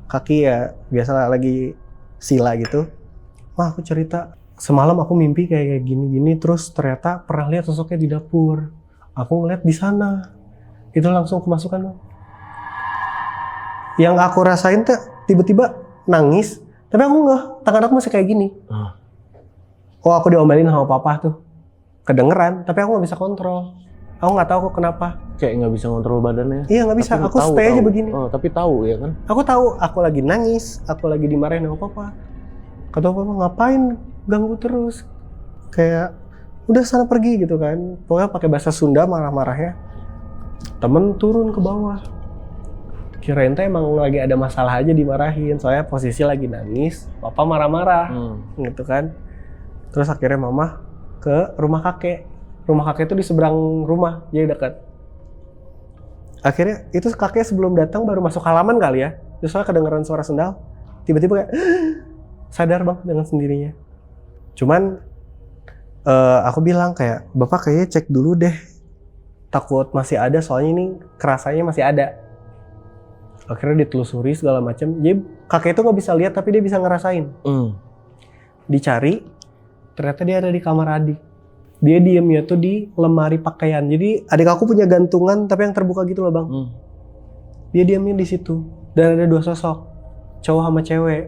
Kaki ya biasa lagi sila gitu. Wah aku cerita, semalam aku mimpi kayak gini-gini, terus ternyata pernah lihat sosoknya di dapur. Aku ngeliat di sana, itu langsung kemasukan bang. Yang aku rasain tuh tiba-tiba nangis, tapi aku nggak, tangan aku masih kayak gini. Oh aku diomelin sama papa tuh, kedengeran, tapi aku nggak bisa kontrol. Aku nggak tahu kok kenapa. Kayak nggak bisa kontrol badannya. Iya nggak bisa, tapi aku stay aja begini. Oh, tapi tahu ya kan? Aku tahu, aku lagi nangis, aku lagi dimarahin sama papa. Kata papa ngapain ganggu terus? Kayak udah sana pergi gitu kan. Pokoknya pakai bahasa Sunda marah-marahnya. Temen turun ke bawah. Kirain tuh emang lagi ada masalah aja dimarahin. Soalnya posisi lagi nangis, papa marah-marah gitu kan. Terus akhirnya mama ke rumah kakek. Rumah kakek itu di seberang rumah, jadi dekat. Akhirnya itu kakek sebelum datang baru masuk halaman kali ya. Terus soalnya kedengeran suara sendal. Tiba-tiba kayak sadar bang dengan sendirinya. Cuman aku bilang kayak, bapak kayaknya cek dulu deh. Takut masih ada, soalnya ini kerasanya masih ada. Akhirnya ditelusuri segala macam. Jadi kakek itu nggak bisa lihat tapi dia bisa ngerasain. Dicari, ternyata dia ada di kamar adik. Dia diemnya tuh di lemari pakaian. Jadi adik aku punya gantungan tapi yang terbuka gitu loh bang. Dia diemnya di situ. Dan ada 2 sosok, cowok sama cewek.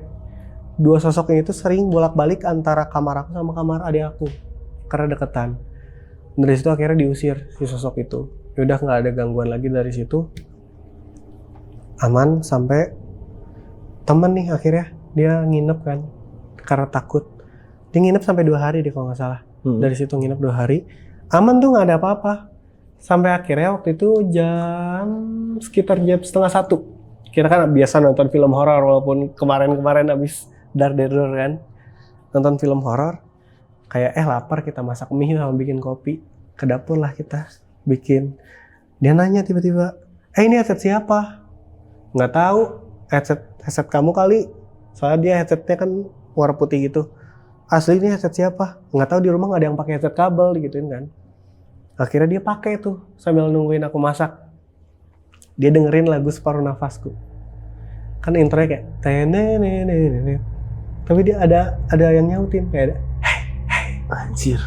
2 sosoknya itu sering bolak-balik antara kamar aku sama kamar adik aku karena deketan. Dari situ akhirnya diusir si sosok itu. Yaudah nggak ada gangguan lagi dari situ. Aman sampai temen nih akhirnya dia nginep kan karena takut. Dia nginep sampai 2 hari deh kalau nggak salah. Dari situ nginep 2 hari. Aman tuh nggak ada apa-apa. Sampai akhirnya waktu itu sekitar jam 12:30. Kita kan biasa nonton film horor walaupun kemarin abis Dar kan. Nonton film horor. Kayak lapar kita masak mie sama bikin kopi. Ke dapur lah kita bikin. Dia nanya tiba-tiba, ini headset siapa? Nggak tahu, headset kamu kali. Soalnya dia headsetnya kan warna putih gitu. Asli ini headset siapa? Nggak tahu, di rumah nggak ada yang pakai headset kabel gituin kan. Akhirnya dia pakai tuh sambil nungguin aku masak. Dia dengerin lagu Separuh Nafasku. Kan intronya kayak tenenenenenen. Tapi dia ada yang nyautin kayak ada hey. Anjir.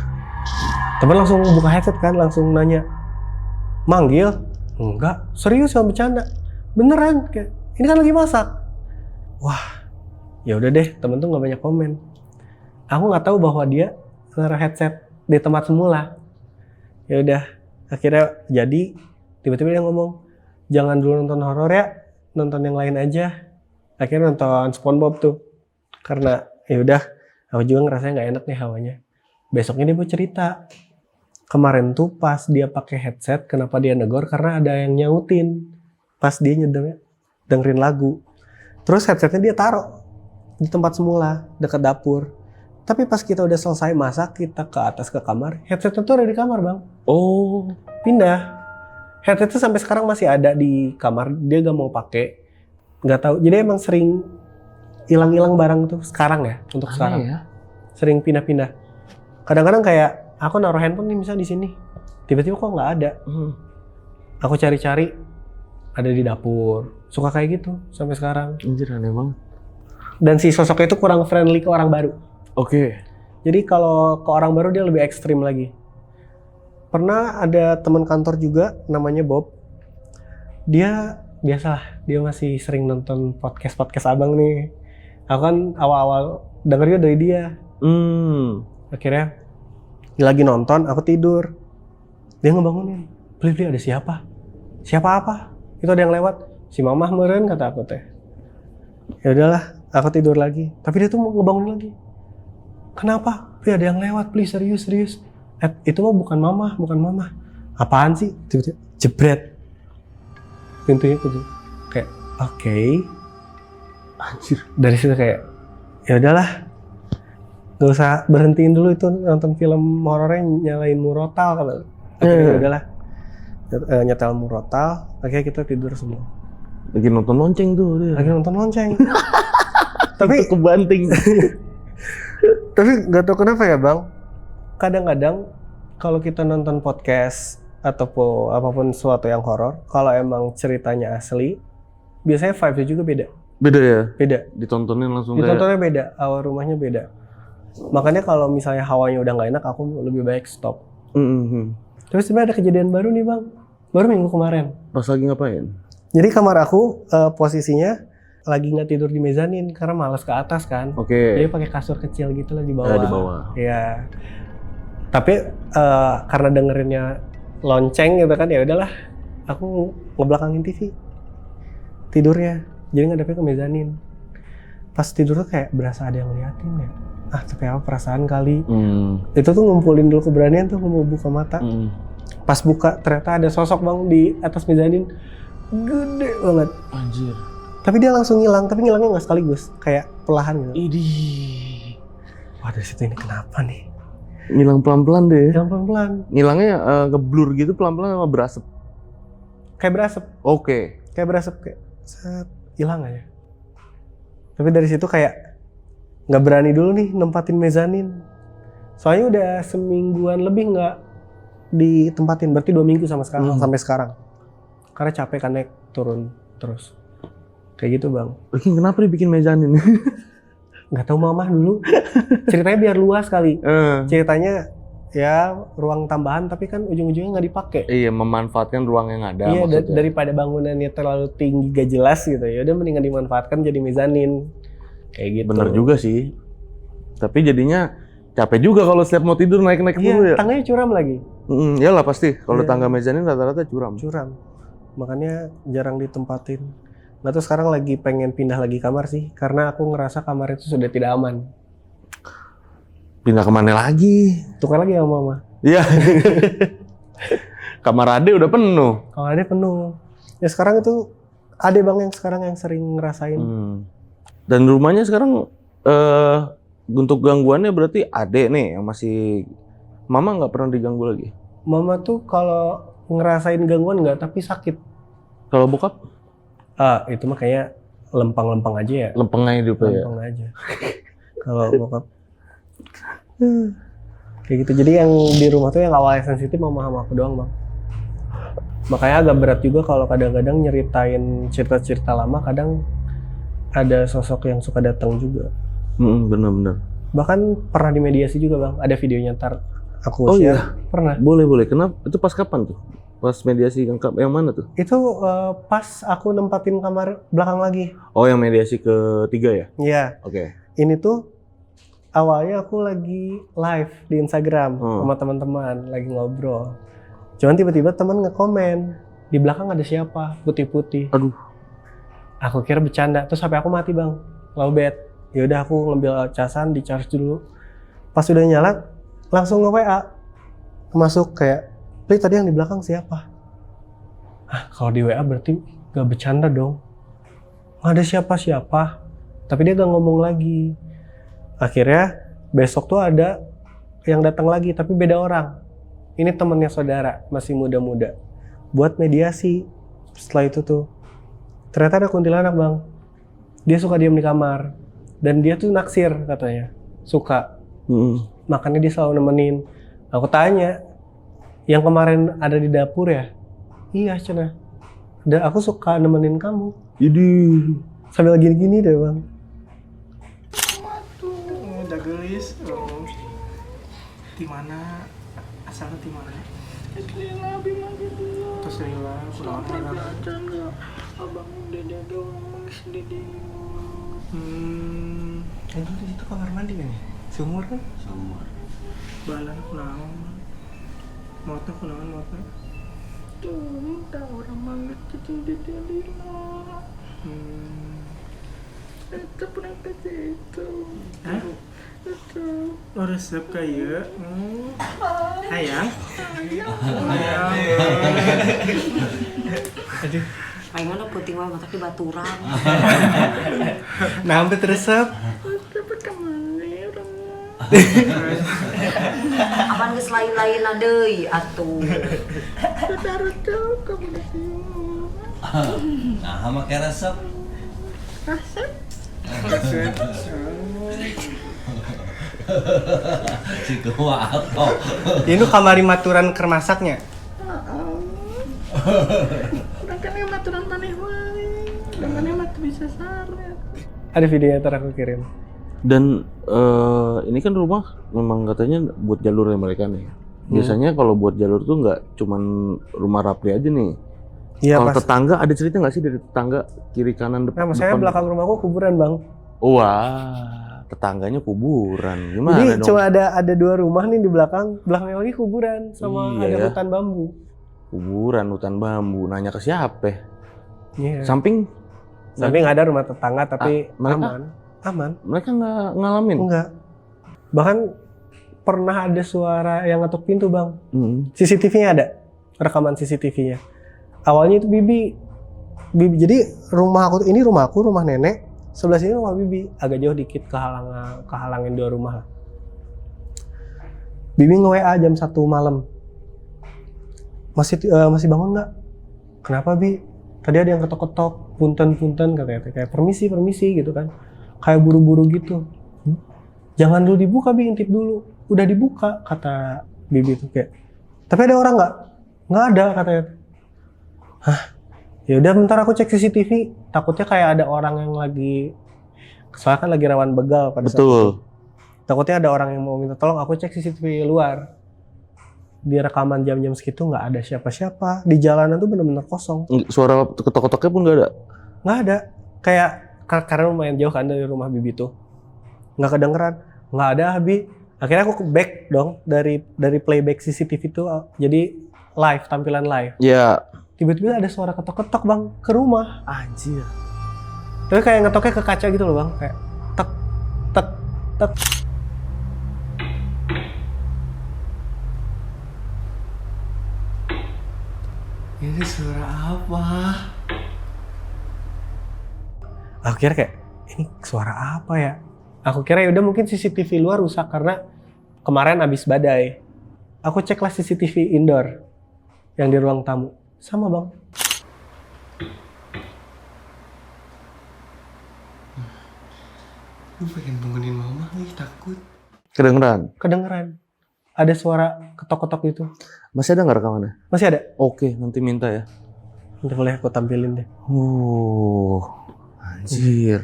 Temen langsung buka headset kan, langsung nanya, manggil? Enggak, serius sama bercanda. Beneran, kayak ini kan lagi masak. Wah, ya udah deh, temen tuh nggak banyak komen. Aku nggak tahu bahwa dia naruh headset di tempat semula. Ya udah, akhirnya jadi tiba-tiba dia ngomong, jangan dulu nonton horor ya, nonton yang lain aja. Akhirnya nonton SpongeBob tuh, karena ya udah, aku juga ngerasanya nggak enak nih hawanya. Besoknya dia mau cerita. Kemarin tuh pas dia pakai headset, kenapa dia negor? Karena ada yang nyautin pas dia dengerin lagu. Terus headsetnya dia taruh di tempat semula, dekat dapur. Tapi pas kita udah selesai masak, kita ke atas ke kamar, headsetnya tuh ada di kamar bang. Oh, pindah. Headsetnya sampai sekarang masih ada di kamar, dia gak mau pakai. Gak tahu. Jadi emang sering hilang-hilang barang tuh sekarang ya, untuk sekarang. Ya? Sering pindah-pindah. Kadang-kadang kayak aku naruh handphone nih misalnya di sini, tiba-tiba kok nggak ada. Aku cari-cari, ada di dapur. Suka kayak gitu sampai sekarang. Anjir, aneh banget. Dan si sosoknya itu kurang friendly ke orang baru. Oke. Jadi kalau ke orang baru dia lebih ekstrim lagi. Pernah ada teman kantor juga namanya Bob. Dia biasalah, dia masih sering nonton podcast abang nih. Aku kan awal-awal dengernya dari dia. Akhirnya dia lagi nonton, aku tidur. Dia ngebangunin. Beli ada siapa? Siapa apa? Itu ada yang lewat. Si mamah meren kata aku teh. Ya udahlah, aku tidur lagi. Tapi dia tuh mau ngebangunin lagi. Kenapa? Ada yang lewat, please serius. Itu mah bukan mama. Apaan sih? Tiba-tiba jebret. Pintunya gitu. Kayak oke. Anjir. Dari situ kayak ya udahlah. Gak usah berhentiin dulu itu nonton film horornya, nyalain murotal kata. Akhirnya udahlah. Nyetel murotal, akhirnya kita tidur semua. Lagi nonton lonceng tuh dia. Lagi nonton lonceng. Tapi itu kebanting. Tapi nggak tahu kenapa ya bang. Kadang-kadang kalau kita nonton podcast ataupun apapun sesuatu yang horor, kalau emang ceritanya asli, biasanya vibe-nya juga beda. Beda ya? Beda. Ditontonin langsung Ditontonnya beda, awal rumahnya beda. Makanya kalau misalnya hawanya udah nggak enak, aku lebih baik stop. Terus sebenarnya ada kejadian baru nih bang, baru minggu kemarin. Pas lagi ngapain? Jadi kamar aku posisinya lagi nggak tidur di mezanin karena malas ke atas kan. Oke. Jadi pakai kasur kecil gitu lah di bawah. Di bawah. Iya. Tapi karena dengerinnya lonceng gitu kan, ya udahlah, aku ngebelakangin TV tidurnya. Jadi ngadepnya ke mezanin. Pas tidur tuh kayak berasa ada yang ngeliatin ya. Tapi apa perasaan kali. Itu tuh ngumpulin dulu keberanian tuh mau buka mata. Pas buka ternyata ada sosok bang di atas mezanin. Gede banget. Anjir. Tapi dia langsung ngilang, tapi ngilangnya nggak sekaligus, kayak perlahan gitu. Idih. Wah dari situ ini kenapa nih? Ngilang pelan-pelan deh. Jangan pelan-pelan. Ngilangnya ngeblur gitu pelan-pelan sama berasap. Kayak berasap, Oke. kayak set, hilang aja. Tapi dari situ kayak nggak berani dulu nih nempatin mezanin. Soalnya udah semingguan lebih nggak ditempatin, berarti 2 minggu sama sekarang sampai sekarang. Karena capek kan naik turun terus. Kayak gitu bang. Oke, kenapa dibikin mezanin? Nggak tahu mama dulu. Ceritanya biar luas kali. Ceritanya ya ruang tambahan tapi kan ujung-ujungnya nggak dipakai. Iya, memanfaatkan ruang yang ada. Iya, maksudnya. daripada bangunannya terlalu tinggi gak jelas gitu ya udah mendingan dimanfaatkan jadi mezanin. Kayak gitu. Bener juga sih. Tapi jadinya capek juga kalau setiap mau tidur naik-naik dulu Iya, ya. tangganya curam lagi. Iyalah pasti. Kalau Iya. tangga mezanin rata-rata curam. Curam. Makanya jarang ditempatin. Nah tuh sekarang lagi pengen pindah lagi kamar sih karena aku ngerasa kamar itu sudah tidak aman. Pindah kemana lagi? Tukar lagi sama mama. Iya. Kamar Ade udah penuh. Kalau ada penuh. Ya sekarang itu ada bang yang sekarang yang sering ngerasain. Dan rumahnya sekarang untuk gangguannya berarti Ade nih yang masih, Mama nggak pernah diganggu lagi. Mama tuh kalau ngerasain gangguan nggak tapi sakit. Kalau bokap Itu mah kayak lempang-lempang aja ya. lempeng aja hidupnya ya. Lempeng aja. Kalau bokap. Kayak gitu. Jadi yang di rumah tuh yang awalnya sensitif mama sama aku doang bang. Makanya agak berat juga kalau kadang-kadang nyeritain cerita-cerita lama, kadang ada sosok yang suka datang juga. Bener-bener. Bahkan pernah dimediasi juga bang, ada videonya ntar aku Oh share. iya? Pernah. Boleh. Kenapa? Itu pas kapan tuh? Pas mediasi yang mana tuh? Itu pas aku nempatin kamar belakang lagi. Oh, yang mediasi ketiga ya? Iya. Oke. Ini tuh awalnya aku lagi live di Instagram sama teman-teman, lagi ngobrol. Cuman tiba-tiba teman ngekomen, di belakang ada siapa, putih-putih. Aduh. Aku kira bercanda, terus HP aku mati bang, lowbat. Ya udah aku ngambil casan, di charge dulu. Pas udah nyala, langsung nge-WA. Masuk kayak, Li tadi yang di belakang siapa? Kalau di WA berarti gak bercanda dong. Gak ada siapa-siapa. Tapi dia gak ngomong lagi. Akhirnya besok tuh ada yang datang lagi, tapi beda orang. Ini temennya saudara, masih muda-muda. Buat mediasi. Setelah itu tuh, ternyata ada kuntilanak bang. Dia suka diam di kamar. Dan dia tuh naksir katanya. Suka. Makanya dia selalu nemenin. Aku tanya, yang kemarin ada di dapur ya? Iya Cina. Dan aku suka nemenin kamu. Jadi Sambil gini-gini deh bang. Udah gelis. Di mana? Asalnya di mana? Terus Lila, kurang Abang dede doang, dede. Itu di situ kamar mandi kan ya? Sumur kan? Sama balan kunaon. Motor kunaon motor. tuh, tahu orang manggil cacing dede lima. Itu pernah ke itu. Hah? Itu. Oh resep kayak. Ayang. Aduh. Aing mana penting wae matak di baturan. Nah hampir resep. Tapi kemana orangnya? Apaan geus lain-lain deui atuh. Taruh tuh kamu di sini. Nah, make resep. Asap. Si kuat atau Ini kamari maturan kermasaknya. Orang kan yang maturan maneh wae. Dengan yang matu bisa saret. Ada videonya ntar aku kirim. Dan ini kan rumah memang katanya buat jalurnya mereka nih. Biasanya kalau buat jalur tuh nggak cuman rumah Rapli aja nih. Iya Kalau pas. tetangga ada cerita nggak sih dari tetangga kiri kanan Nah maksudnya belakang rumahku kuburan bang. Wah, tetangganya kuburan. Gimana Jadi dong? cuma ada 2 rumah nih di belakangnya lagi kuburan sama Iya ada ya. hutan bambu. Kuburan, hutan bambu. Nanya ke siapa? Iya. Samping Samping ada rumah tetangga tapi mereka? aman. Aman. mereka nggak ngalamin. Enggak. Bahkan pernah ada suara yang ngetuk pintu bang. Mm. CCTV-nya ada. Rekaman CCTV-nya. Awalnya itu Bibi Bibi. Jadi rumah aku, rumah nenek. Sebelah sini rumah Bibi, agak jauh dikit kehalangin 2 rumah lah. Bibi nge-WA jam 1 malam. Masih bangun nggak? Kenapa Bi? Tadi ada yang ketok-ketok, punten katanya, kayak permisi gitu kan. Kayak buru-buru gitu. Jangan dulu dibuka Bi, intip dulu. Udah dibuka kata Bibi tuh kayak. Tapi ada orang nggak? Nggak ada katanya. Hah? Ya udah bentar aku cek CCTV, takutnya kayak ada orang yang lagi, soalnya kan lagi rawan begal pada saat itu. Betul. Takutnya ada orang yang mau minta tolong, aku cek CCTV luar. Di rekaman jam-jam segitu nggak ada siapa-siapa, di jalanan tuh bener-bener kosong. Suara ketok-ketoknya pun nggak ada? Nggak ada, kayak karena lumayan jauh kan dari rumah Bibi tuh. Nggak kedengeran, nggak ada Bi. Akhirnya aku back dong, dari playback CCTV tuh, jadi live, tampilan live. Ya. Tiba-tiba ada suara ketok-ketok bang ke rumah. Anjir. Tapi kayak ngetoknya ke kaca gitu loh bang, kayak tek tek tek. Ini suara apa? Aku kira kayak ini suara apa ya? Aku kira ya udah mungkin CCTV luar rusak karena kemarin abis badai. Aku ceklah CCTV indoor yang di ruang tamu. Sama bang. Lu pengen bangunin mama lagi takut. Kedengeran? Ada suara ketok-ketok itu. Masih ada nggak rekamannya? Masih ada? Oke, nanti minta ya. Nanti boleh aku tampilin deh. Anjir.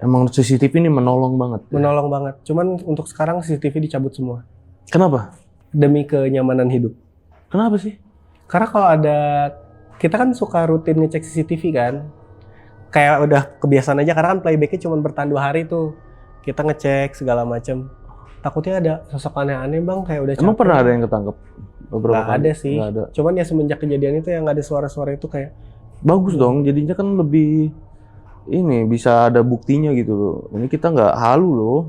Emang CCTV ini menolong banget. Ya? Menolong banget. Cuman untuk sekarang CCTV dicabut semua. Kenapa? Demi kenyamanan hidup. Kenapa sih? Karena kalau ada, kita kan suka rutin ngecek CCTV kan. Kayak udah kebiasaan aja karena kan playbacknya cuma bertahan 2 hari tuh. Kita ngecek segala macam. Takutnya ada sosok aneh-aneh bang, kayak udah capek. Emang pernah ada yang ketangkep? Nggak ada sih. Nggak ada. Cuman ya semenjak kejadian itu yang ada suara-suara itu kayak. Bagus dong, jadinya kan lebih ini bisa ada buktinya gitu loh. Ini kita nggak halu loh.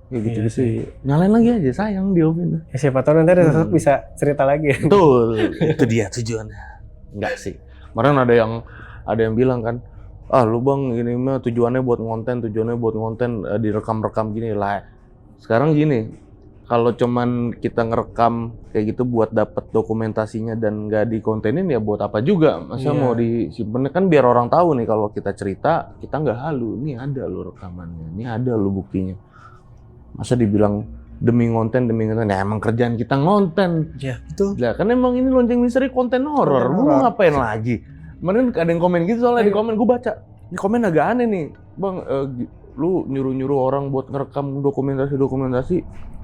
Kayak gitu Iya sih. Nyalain lagi aja, sayang diomin. Ya siapa tahu nanti ada sosok bisa cerita lagi. Betul, itu dia tujuannya. Enggak sih. Kemarin ada yang bilang kan, lu bang ini mah tujuannya buat ngonten, direkam-rekam gini lah. Sekarang gini, kalau cuman kita ngerekam kayak gitu buat dapat dokumentasinya dan nggak dikontenin ya buat apa juga? Masa mau disimpan kan biar orang tahu nih kalau kita cerita kita nggak halu. Ini ada lo rekamannya, ini ada lo buktinya. Masa dibilang demi konten, ya emang kerjaan kita ngonten. Iya, betul. Lah kan emang ini Lonceng Misteri konten horor. Lu mau ngapain lagi? Kemarin ada yang komen gitu soalnya di komen gue baca. Di komen agak aneh nih. Bang, lu nyuruh-nyuruh orang buat ngerekam dokumentasi.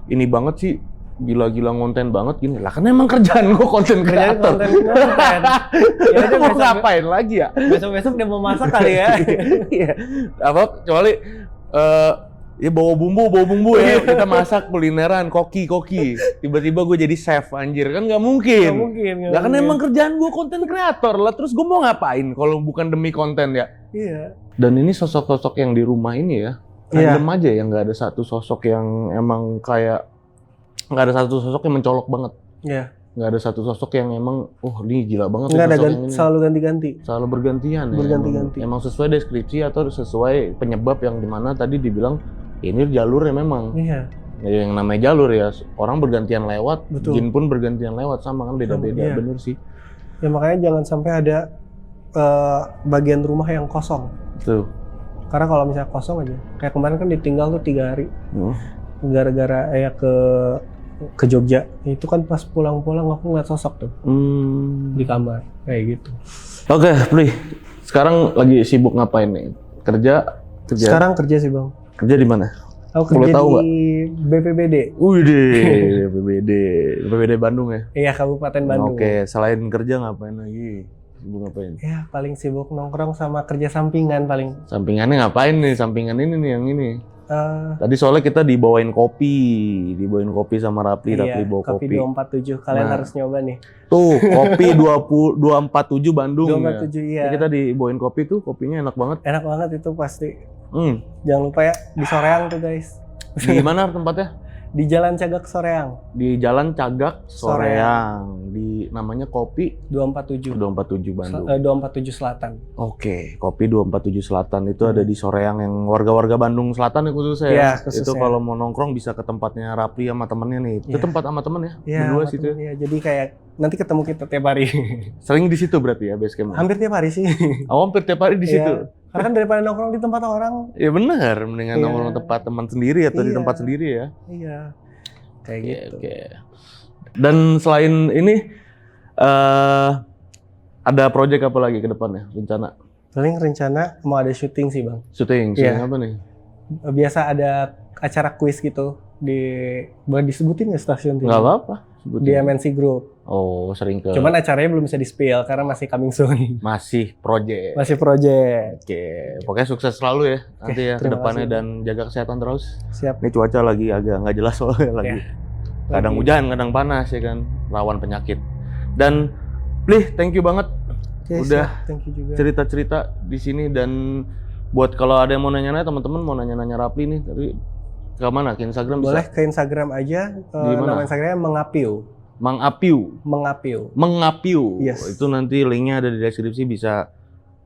Ini banget sih. Gila-gila ngonten banget gini. Lah kan emang kerjaan gue konten kreator. Ya udah mau ngapain lagi ya? Besok-besok dia mau masak kali ya. Iya. Apa kecuali ya bawa bumbu ya, kita masak kulineran, koki. Tiba-tiba gue jadi chef, anjir kan nggak mungkin. Nggak kan emang kerjaan gue konten kreator lah, terus gue mau ngapain kalau bukan demi konten ya? Iya. Dan ini sosok-sosok yang di rumah ini ya, random aja ya, nggak ada satu sosok yang emang kayak, nggak ada satu sosok yang mencolok banget. Iya. Nggak ada satu sosok yang emang, ini gila banget. Nggak ada selalu ganti-ganti. Selalu bergantian ya. Berganti-ganti. Emang sesuai deskripsi atau sesuai penyebab yang dimana tadi dibilang, ini jalurnya memang. Iya. Yang namanya jalur ya, orang bergantian lewat, Betul. jin pun bergantian lewat, sama kan beda-beda, Iya. bener sih. Ya makanya jangan sampai ada bagian rumah yang kosong. Tuh. Karena kalau misalnya kosong aja, kayak kemarin kan ditinggal tuh 3 hari. Gara-gara ke Jogja, itu kan pas pulang-pulang aku ngeliat sosok tuh di kamar, kayak gitu. Oke, Pri. Sekarang lagi sibuk ngapain nih? Kerja? Sekarang kerja sih bang. Kerja di mana? Aku Boleh kerja tahu di BPBD. Wih, BPBD Bandung ya? Iya, Kabupaten Bandung. Oke, selain kerja ngapain lagi? Sibuk ngapain? Ya, paling sibuk nongkrong sama kerja sampingan paling. Sampingannya ngapain nih? Sampingan ini nih, yang ini. Eh, Tadi soalnya kita dibawain kopi sama Rapli iya, bawa kopi kopi. 247. Kalian Nah. harus nyoba nih. Tuh, kopi 247 Bandung. 247 ya. iya. Kita dibawain kopi tuh, kopinya enak banget. Enak banget itu pasti. Hmm. Jangan lupa ya di Soreang tuh guys. Di mana tempatnya? Di Jalan Cagak Soreang, Di Jalan Cagak Soreang. Di namanya Kopi 247. 247 Bandung. 247 Selatan. Oke, Kopi 247 Selatan itu ada di Soreang yang warga-warga Bandung Selatan ya khususnya. Iya, Itu khususnya. kalau mau nongkrong bisa ke tempatnya Rapli sama temennya nih. Itu Iya. tempat sama temen ya? Iya, Berdua sama situ. temen, iya. Jadi kayak nanti ketemu kita tiap hari. Sering di situ berarti ya base camp. Hampir tiap hari sih. Oh, hampir tiap hari di Iya. situ. Karena kan daripada nongkrong di tempat orang. Ya benar, mendingan Iya. nongkrong tempat teman sendiri atau di Iya. tempat sendiri ya. Iya. Kayak Oke, gitu. oke. Dan selain ini ada project apa lagi ke depannya rencana? Paling rencana mau ada syuting sih, Bang. Syuting Iya. apa nih? Biasa ada acara kuis gitu boleh disebutin nggak stasiun TV? Nggak apa-apa. Di sebutin. MNC Group. Oh, sering ke. Cuman acaranya belum bisa di-spill karena masih coming soon. Masih project. Masih project. Oke, pokoknya sukses selalu ya nanti ya ke terima depannya kasih. dan jaga kesehatan terus. Siap. Ini cuaca lagi agak nggak jelas soalnya lagi. Kadang Lagi. hujan, kadang panas ya kan, rawan penyakit. Dan Plih, thank you banget Oke, udah siap. Thank you juga. cerita-cerita di sini dan buat kalau ada yang mau nanya-nanya teman-teman mau nanya-nanya Rapli nih, tapi ke mana? Ke Instagram Boleh bisa? ke Instagram aja. Di mana? Nama Instagramnya Mengapiu. Mang Apiu. Mengapiu. Mengapiu. Yes. Itu nanti linknya ada di deskripsi, bisa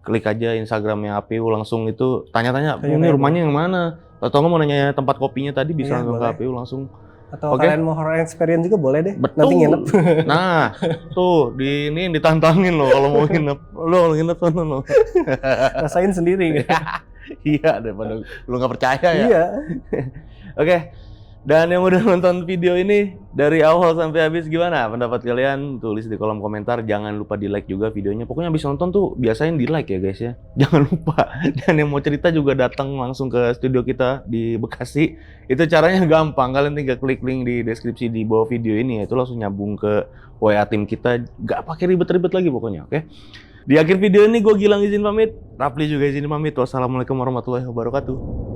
klik aja Instagramnya Apiu langsung itu tanya-tanya ini Tanya-tanya. rumahnya yang mana atau nggak mau nanya tempat kopinya tadi bisa Iya, langsung ke boleh. Apiu langsung. Atau Oke. kalian mau horror experience juga boleh deh. Betul. Nanti nginep. Nah, tuh di ini ditantangin loh kalau mau nginep. Lo nginep sana lo. Rasain sendiri. Iya, daripada lu nggak percaya ya. Iya. Oke. Dan yang udah nonton video ini dari awal sampai habis gimana pendapat kalian? Tulis di kolom komentar. Jangan lupa di like juga videonya. Pokoknya habis nonton tuh biasain di like ya guys ya. Jangan lupa. Dan yang mau cerita juga datang langsung ke studio kita di Bekasi. Itu caranya gampang. Kalian tinggal klik link di deskripsi di bawah video ini. Itu langsung nyambung ke WA tim kita. Gak pakai ribet-ribet lagi pokoknya. Oke. Di akhir video ini gue Gilang izin pamit. Rapli juga izin pamit. Wassalamualaikum warahmatullahi wabarakatuh.